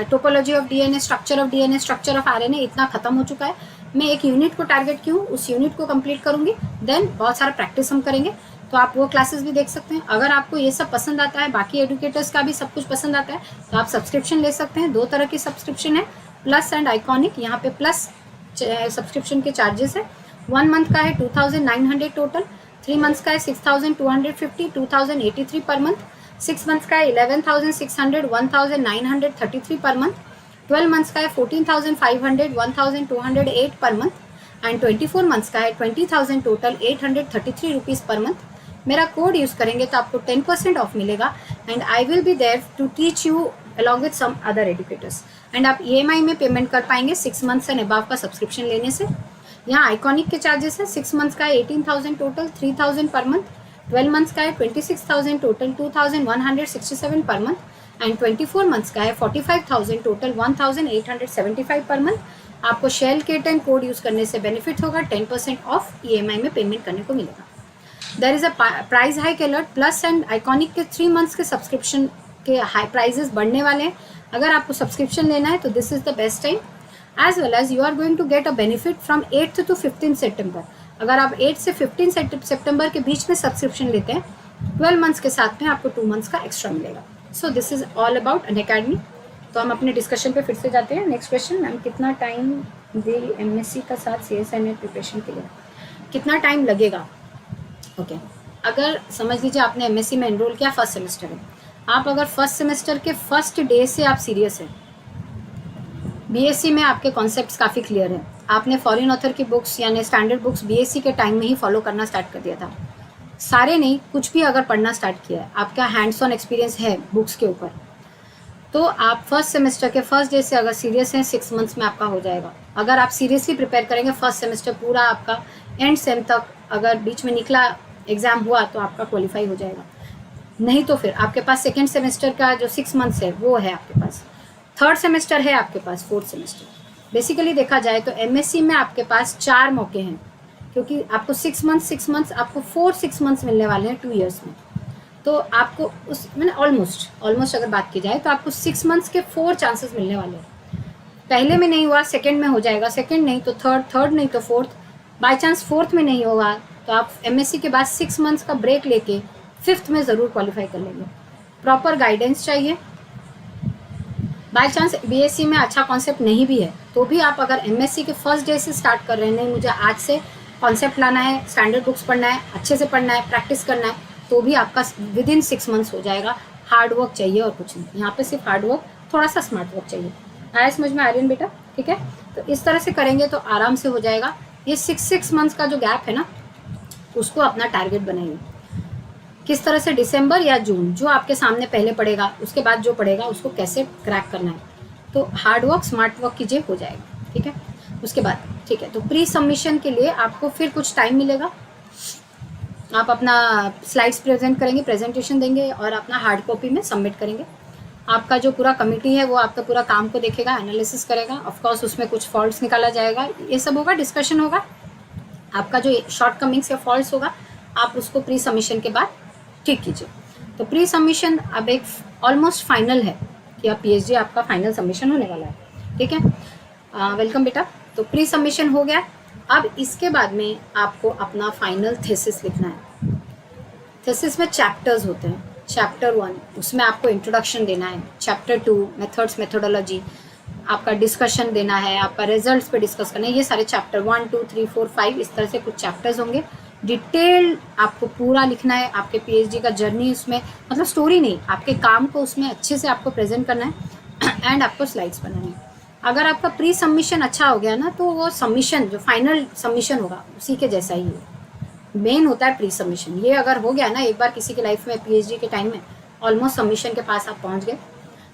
topology of DNA, structure of DNA, structure of RNA इतना खत्म हो चुका है। मैं एक यूनिट को टारगेट की हूँ, उस यूनिट को कंप्लीट करूँगी, देन बहुत सारा प्रैक्टिस हम करेंगे। तो आप वो क्लासेस भी देख सकते हैं। अगर आपको ये सब पसंद आता है, बाकी एडुकेटर्स का भी सब कुछ पसंद आता है, तो आप सब्सक्रिप्शन ले सकते हैं। 2 तरह की सब्सक्रिप्शन है, प्लस एंड आइकॉनिक। यहाँ पे प्लस सब्सक्रिप्शन के चार्जेस है। 1 मंथ का है 2900 टोटल, 3 मंथ्स का है 6250, 2083 पर मंथ, 6 मंथ्स का है 11600, 1933 पर मंथ, 12 मंथ्स का है 14500, 1208 पर मंथ एंड 24 मंथ्स का है 20000 टोटल, 833 रुपीज़ पर मंथ। मेरा कोड यूज़ करेंगे तो आपको 10% ऑफ मिलेगा and I will be there to teach you along with some other educators. And आप EMI में पेमेंट कर पाएंगे 6 मंथ्स एंड अबव का सब्सक्रिप्शन लेने से। यहाँ आइकॉनिक के चार्जेस है, 6 मंथ्स का है 18000 टोटल, 3000 पर मंथ, 12 मंथ्स का है 26000 total, 2167 per month and 24 months का है 45000 टोटल, 1875 पर मंथ। आपको शेल K10 कोड यूज़ करने से बेनिफिट होगा, 10% ऑफ EMI में पेमेंट करने को मिलेगा। There is a price hike alert. Plus and iconic के 3 मंथ्स के सब्सक्रिप्शन के हाई प्राइजेस बढ़ने वाले हैं। अगर आपको सब्सक्रिप्शन लेना है तो this is the best time. As well as you are going to get a benefit from 8th to 15 सितंबर। अगर आप 8 से 15 सितंबर के बीच में सब्सक्रिप्शन लेते हैं, 12 मंथ्स के साथ में आपको 2 मंथ्स का एक्स्ट्रा मिलेगा। So this is all about Unacademy. तो हम अपने डिस्कशन पे फिर से जाते हैं। नेक्स्ट क्वेश्चन, मैम कितना टाइम दे MSc का साथ CSNA प्रिपरेशन के लिए, कितना टाइम लगेगा? ओके अगर समझ लीजिए आपने MSc में एनरोल किया, फर्स्ट सेमेस्टर है, आप अगर फर्स्ट सेमेस्टर के फर्स्ट डे से आप सीरियस हैं, BSc में आपके कॉन्सेप्ट्स काफ़ी क्लियर हैं, आपने फॉरेन ऑथर की बुक्स यानी स्टैंडर्ड बुक्स BSc के टाइम में ही फॉलो करना स्टार्ट कर दिया था, सारे नहीं कुछ भी अगर पढ़ना स्टार्ट किया है, आपका हैंड्स ऑन एक्सपीरियंस है बुक्स के ऊपर, तो आप फर्स्ट सेमेस्टर के फर्स्ट डे से अगर सीरियस हैं 6 मंथ्स में आपका हो जाएगा। अगर आप सीरियसली प्रिपेयर करेंगे फर्स्ट सेमेस्टर पूरा आपका एंड सेम तक, अगर बीच में निकला एग्ज़ाम हुआ तो आपका क्वालिफाई हो जाएगा। नहीं तो फिर आपके पास सेकेंड सेमेस्टर का जो 6 मंथ्स है वो है आपके पास, थर्ड सेमेस्टर है आपके पास, फोर्थ सेमेस्टर। बेसिकली देखा जाए तो MSc में आपके पास 4 मौके हैं, क्योंकि आपको 6 मंथ्स आपको 6 मंथ्स मिलने वाले हैं 2 ईयर्स में। तो आपको उस मैंने ऑलमोस्ट अगर बात की जाए तो आपको 6 मंथ्स के 4 चांसेस मिलने वाले हैं। पहले में नहीं हुआ सेकंड में हो जाएगा, सेकंड नहीं तो थर्ड नहीं तो फोर्थ, बाय चांस फोर्थ में नहीं होगा तो आप MSc के बाद 6 मंथ्स का ब्रेक लेके 5th में ज़रूर क्वालिफाई कर लेंगे। प्रॉपर गाइडेंस चाहिए। बाय चांस BSc में अच्छा कॉन्सेप्ट नहीं भी है तो भी आप अगर MSc के फर्स्ट डे से स्टार्ट कर रहे हैं, नहीं मुझे आज से कॉन्सेप्ट लाना है, स्टैंडर्ड बुक्स पढ़ना है, अच्छे से पढ़ना है, प्रैक्टिस करना है, तो भी आपका विदिन 6 मंथ्स हो जाएगा। हार्ड वर्क चाहिए और कुछ नहीं, यहाँ पे सिर्फ हार्ड वर्क, थोड़ा सा स्मार्ट वर्क चाहिए। आया समझ में आर्यन बेटा? ठीक है, तो इस तरह से करेंगे तो आराम से हो जाएगा। ये 6 मंथ्स का जो गैप है ना, उसको अपना टारगेट बनाइए। किस तरह से दिसंबर या जून जो आपके सामने पहले पड़ेगा, उसके बाद जो पड़ेगा उसको कैसे क्रैक करना है, तो हार्ड वर्क स्मार्ट वर्क कीजिए, हो जाएगा। ठीक है, उसके बाद ठीक है, तो प्री सबमिशन के लिए आपको फिर कुछ टाइम मिलेगा। आप अपना स्लाइड्स प्रेजेंट करेंगे, प्रेजेंटेशन देंगे और अपना हार्ड कॉपी में सबमिट करेंगे। आपका जो पूरा कमेटी है वो आपका पूरा काम को देखेगा, एनालिसिस करेगा, ऑफकोर्स उसमें कुछ फॉल्ट्स निकाला जाएगा, ये सब होगा, डिस्कशन होगा। आपका जो शॉर्ट कमिंग्स या फॉल्ट्स होगा आप उसको प्री सबमिशन के बाद ठीक कीजिए। तो प्री सबमिशन अब एक ऑलमोस्ट फाइनल है कि अब PhD आपका फाइनल सबमिशन होने वाला है। ठीक है, वेलकम बेटा। तो प्री सबमिशन हो गया। अब इसके बाद में आपको अपना फाइनल थीसिस लिखना है। थीसिस में चैप्टर्स होते हैं। चैप्टर 1 उसमें आपको इंट्रोडक्शन देना है, चैप्टर 2 मेथड्स मेथोडोलॉजी, आपका डिस्कशन देना है, आपका रिजल्ट्स पे डिस्कस करना है। ये सारे चैप्टर 1 2 3 4 5 इस तरह से कुछ चैप्टर्स होंगे। डिटेल आपको पूरा लिखना है, आपके PhD का जर्नी उसमें, मतलब स्टोरी नहीं, आपके काम को उसमें अच्छे से आपको प्रेजेंट करना है एंड आपको स्लाइड्स बनानी है। अगर आपका प्री सबमिशन अच्छा हो गया ना, तो वो सबमिशन जो फाइनल सबमिशन होगा उसी के जैसा ही है। मेन होता है प्री सबमिशन। ये अगर हो गया ना एक बार किसी की लाइफ में, PhD के टाइम में ऑलमोस्ट सबमिशन के पास आप पहुंच गए।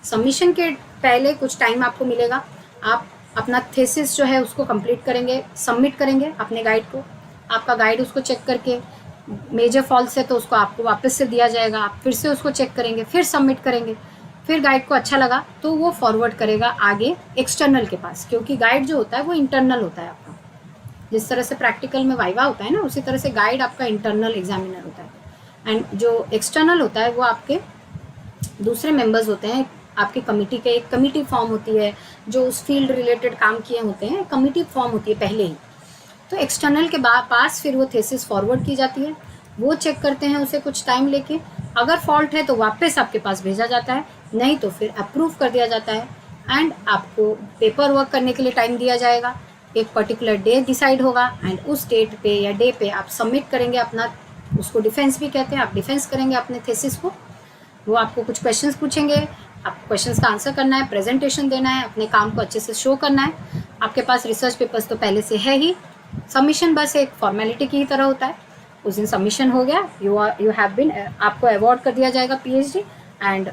सबमिशन के पहले कुछ टाइम आपको मिलेगा, आप अपना थीसिस जो है उसको कंप्लीट करेंगे, सबमिट करेंगे अपने गाइड को। आपका गाइड उसको चेक करके मेजर फॉल्ट्स है तो उसको आपको वापस से दिया जाएगा, आप फिर से उसको चेक करेंगे, फिर सबमिट करेंगे। फिर गाइड को अच्छा लगा तो वो फॉरवर्ड करेगा आगे एक्सटर्नल के पास, क्योंकि गाइड जो होता है वो इंटरनल होता है आपका। जिस तरह से प्रैक्टिकल में वाइवा होता है ना, उसी तरह से गाइड आपका इंटरनल एग्जामिनर होता है। एंड जो एक्सटर्नल होता है वो आपके दूसरे मेंबर्स होते हैं आपकी कमिटी के। एक कमिटी फॉर्म होती है जो उस फील्ड रिलेटेड काम किए होते हैं, कमिटी फॉर्म होती है पहले ही। तो एक्सटर्नल के पास फिर वो थीसिस फॉरवर्ड की जाती है, वो चेक करते हैं उसे कुछ टाइम लेके। अगर फॉल्ट है तो वापस आपके पास भेजा जाता है, नहीं तो फिर अप्रूव कर दिया जाता है। एंड आपको पेपर वर्क करने के लिए टाइम दिया जाएगा, एक पर्टिकुलर डे डिसाइड होगा एंड उस डेट पे या डे पे आप सबमिट करेंगे अपना, उसको डिफेंस भी कहते हैं, आप डिफेंस करेंगे अपने थीसिस को। वो आपको कुछ क्वेश्चंस पूछेंगे, आपको क्वेश्चंस का आंसर करना है, प्रेजेंटेशन देना है, अपने काम को अच्छे से शो करना है। आपके पास रिसर्च पेपर्स तो पहले से है ही, सबमिशन बस एक फॉर्मेलिटी की तरह होता है। उस दिन सबमिशन हो गया, यू हैव बिन, आपको अवार्ड कर दिया जाएगा पीएचडी एंड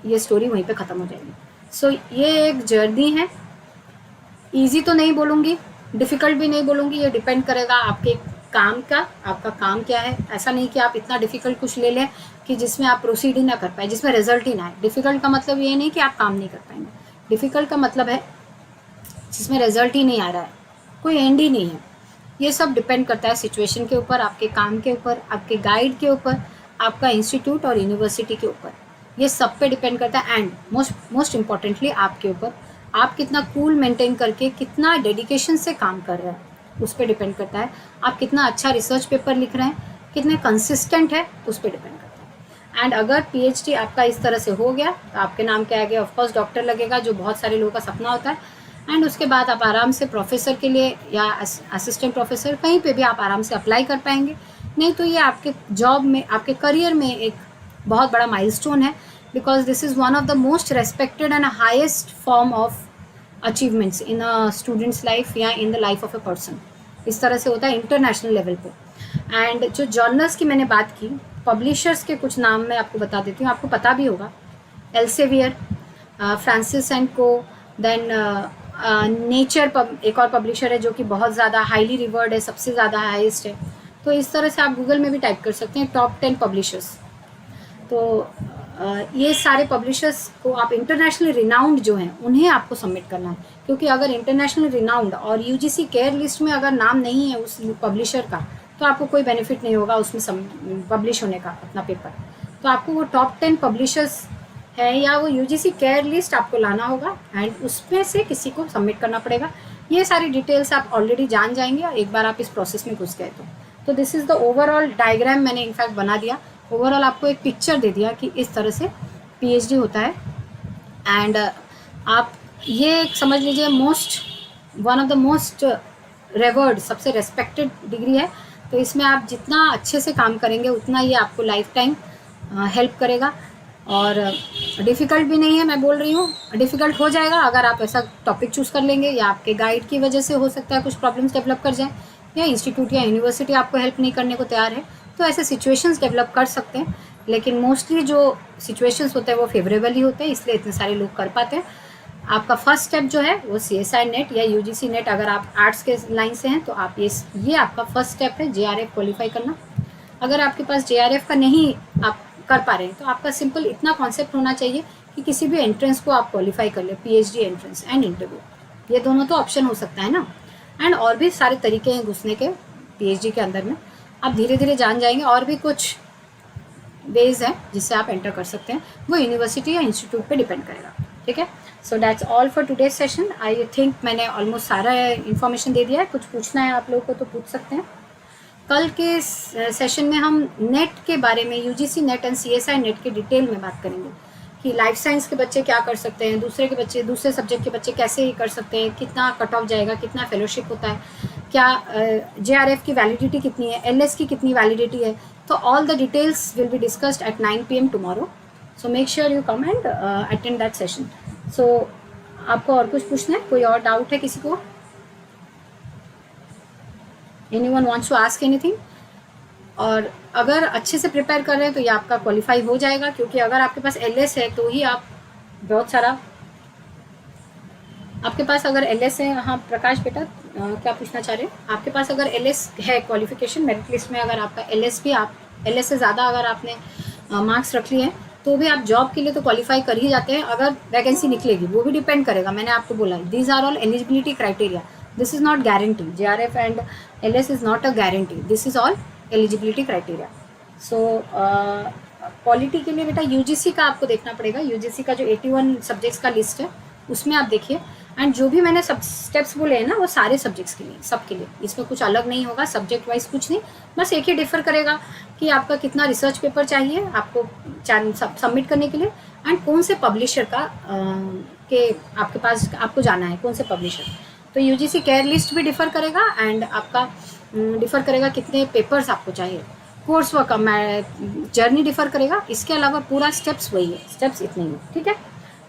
ये स्टोरी वहीं पे ख़त्म हो जाएगी। सो ये एक जर्नी है, ईजी तो नहीं बोलूँगी, डिफ़िकल्ट भी नहीं बोलूँगी, ये डिपेंड करेगा आपके काम का, आपका काम क्या है। ऐसा नहीं कि आप इतना डिफ़िकल्ट कुछ ले लें कि जिसमें आप प्रोसीड ही ना कर पाए, जिसमें रिजल्ट ही ना आए। डिफ़िकल्ट का मतलब ये नहीं कि आप काम नहीं कर पाएंगे, डिफ़िकल्ट का मतलब है जिसमें रिजल्ट ही नहीं आ रहा है, कोई एंड ही नहीं है। ये सब डिपेंड करता है सिचुएशन के ऊपर, आपके काम के ऊपर, आपके गाइड के ऊपर, आपका इंस्टीट्यूट और यूनिवर्सिटी के ऊपर, ये सब पे डिपेंड करता है। एंड मोस्ट इम्पॉर्टेंटली आपके ऊपर, आप कितना कूल मेंटेन करके कितना डेडिकेशन से काम कर रहे हैं उस पर डिपेंड करता है। आप कितना अच्छा रिसर्च पेपर लिख रहे हैं, कितने कंसिस्टेंट है, उस पर डिपेंड करता है। एंड अगर पीएचडी आपका इस तरह से हो गया तो आपके नाम के आगे ऑफकोर्स डॉक्टर लगेगा, जो बहुत सारे लोगों का सपना होता है। एंड उसके बाद आप आराम से प्रोफेसर के लिए या असिस्टेंट प्रोफेसर कहीं पे भी आप आराम से अप्लाई कर पाएंगे। नहीं तो ये आपके जॉब में, आपके करियर में एक बहुत बड़ा माइलस्टोन है, because this is one of the most respected and highest form of achievements in a student's life या in the life of a person. इस तरह से होता है इंटरनेशनल लेवल पे। एंड जो जर्नल्स की मैंने बात की, पब्लिशर्स के कुछ नाम मैं आपको बता देती हूँ, आपको पता भी होगा। एल्सेवियर, फ्रांसिस एंड को, देन नेचर एक और पब्लिशर है जो कि बहुत ज़्यादा हाईली रिवर्ड है, सबसे ज़्यादा हाईएस्ट है। तो इस तरह से आप गूगल में भी टाइप कर सकते हैं टॉप 10 पब्लिशर्स। तो ये सारे पब्लिशर्स को आप इंटरनेशनली रिनाउंड जो हैं उन्हें आपको सबमिट करना है, क्योंकि अगर इंटरनेशनली रिनाउंड और यूजीसी केयर लिस्ट में अगर नाम नहीं है उस पब्लिशर का तो आपको कोई बेनिफिट नहीं होगा उसमें पब्लिश होने का अपना पेपर। तो आपको वो टॉप 10 पब्लिशर्स है या वो यूजीसी केयर लिस्ट आपको लाना होगा एंड उसमें से किसी को सबमिट करना पड़ेगा। ये सारी डिटेल्स आप ऑलरेडी जान जाएंगे एक बार आप इस प्रोसेस में घुस गए तो this is the overall diagram मैंने इनफैक्ट बना दिया। ओवरऑल आपको एक पिक्चर दे दिया कि इस तरह से पीएचडी होता है। एंड आप ये समझ लीजिए one of the most reward, सबसे रेस्पेक्टेड डिग्री है। तो इसमें आप जितना अच्छे से काम करेंगे उतना ये आपको लाइफ टाइम हेल्प करेगा। और डिफ़िकल्ट भी नहीं है, मैं बोल रही हूँ डिफ़िकल्ट हो जाएगा अगर आप ऐसा टॉपिक चूज़ कर लेंगे, या आपके गाइड की वजह से हो सकता है कुछ प्रॉब्लम्स डेवलप कर जाए, या इंस्टीट्यूट या यूनिवर्सिटी आपको हेल्प नहीं करने को तैयार है, तो ऐसे सिचुएशंस डेवलप कर सकते हैं। लेकिन मोस्टली जो सिचुएशंस होते हैं वो फेवरेबल ही होते हैं, इसलिए इतने सारे लोग कर पाते हैं। आपका फर्स्ट स्टेप जो है वो CSI नेट या UGC नेट, अगर आप आर्ट्स के लाइन से हैं तो आप ये आपका फर्स्ट स्टेप है JRF क्वालिफाई करना। अगर आपके पास JRF का नहीं आप कर पा रहे हैं तो आपका सिंपल इतना कॉन्सेप्ट होना चाहिए कि किसी भी एंट्रेंस को आप क्वालिफाई कर ले, PhD एंट्रेंस एंड इंटरव्यू, ये दोनों तो ऑप्शन हो सकता है ना। एंड और भी सारे तरीके हैं घुसने के PhD के अंदर में, आप धीरे धीरे जान जाएंगे। और भी कुछ वेज हैं जिससे आप एंटर कर सकते हैं, वो यूनिवर्सिटी या इंस्टीट्यूट पे डिपेंड करेगा। ठीक है, so that's all for today's session. I think मैंने ऑलमोस्ट सारा इन्फॉर्मेशन दे दिया है। कुछ पूछना है आप लोगों को तो पूछ सकते हैं। कल के सेशन में हम नेट के बारे में, UGC net and CSI net के डिटेल में बात करेंगे कि लाइफ साइंस के बच्चे क्या कर सकते हैं, दूसरे सब्जेक्ट के बच्चे कैसे ही कर सकते हैं, कितना कट ऑफ जाएगा, कितना फेलोशिप होता है, क्या JRF की वैलिडिटी कितनी है, LS की कितनी वैलिडिटी है। तो all the details will be discussed at 9 PM tomorrow. So make sure you come and attend that session. So आपको और कुछ पूछना है, कोई और डाउट है किसी को? Anyone wants to ask anything? और अगर अच्छे से प्रिपेयर कर रहे हैं तो ये आपका क्वालिफाई हो जाएगा, क्योंकि अगर आपके पास LS है तो ही आप बहुत सारा, आपके पास अगर LS है, हाँ प्रकाश बेटा क्या पूछना चाह रहे हैं? आपके पास अगर LS है क्वालिफिकेशन, मेरिट लिस्ट में अगर आपका LS भी, आप LS से ज़्यादा अगर आपने मार्क्स रख लिए हैं तो भी आप जॉब के लिए तो क्वालिफाई कर ही जाते हैं। अगर वैकेंसी निकलेगी वो भी डिपेंड करेगा, मैंने आपको बोला these are all eligibility criteria. This is not guarantee, JRF and LS is not a guarantee, this is all eligibility criteria. So polity के लिए बेटा UGC का आपको देखना पड़ेगा, UGC का जो 81 सब्जेक्ट्स का लिस्ट है उसमें आप देखिए, एंड जो भी मैंने सब स्टेप्स बोले हैं ना वो सारे सब्जेक्ट्स के लिए, सब के लिए, इसमें कुछ अलग नहीं होगा, सब्जेक्ट वाइज कुछ नहीं, बस एक ही डिफर करेगा कि आपका कितना रिसर्च पेपर चाहिए आपको सबमिट करने के लिए, एंड कौन से पब्लिशर का के आपके पास आपको जाना है, कौन से पब्लिशर। तो UGC केयर लिस्ट भी डिफ़र करेगा, एंड आपका डिफ़र करेगा कितने पेपर्स आपको चाहिए, कोर्स वर्क जर्नी डिफ़र करेगा, इसके अलावा पूरा स्टेप्स वही है, स्टेप्स इतने ही, ठीक है।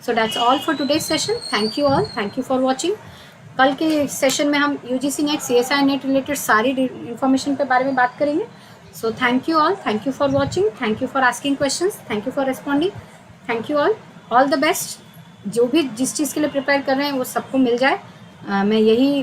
So that's all for today's session, thank you all, thank you for watching. कल के सेशन में हम UGC net, CSI net related सारी इन्फॉर्मेशन के बारे में बात करेंगे। So thank you all, thank you for watching, thank you for asking questions, thank you for responding, thank you all the best. जो भी जिस चीज़ के लिए प्रिपेयर कर रहे हैं वो सबको मिल जाए, मैं यही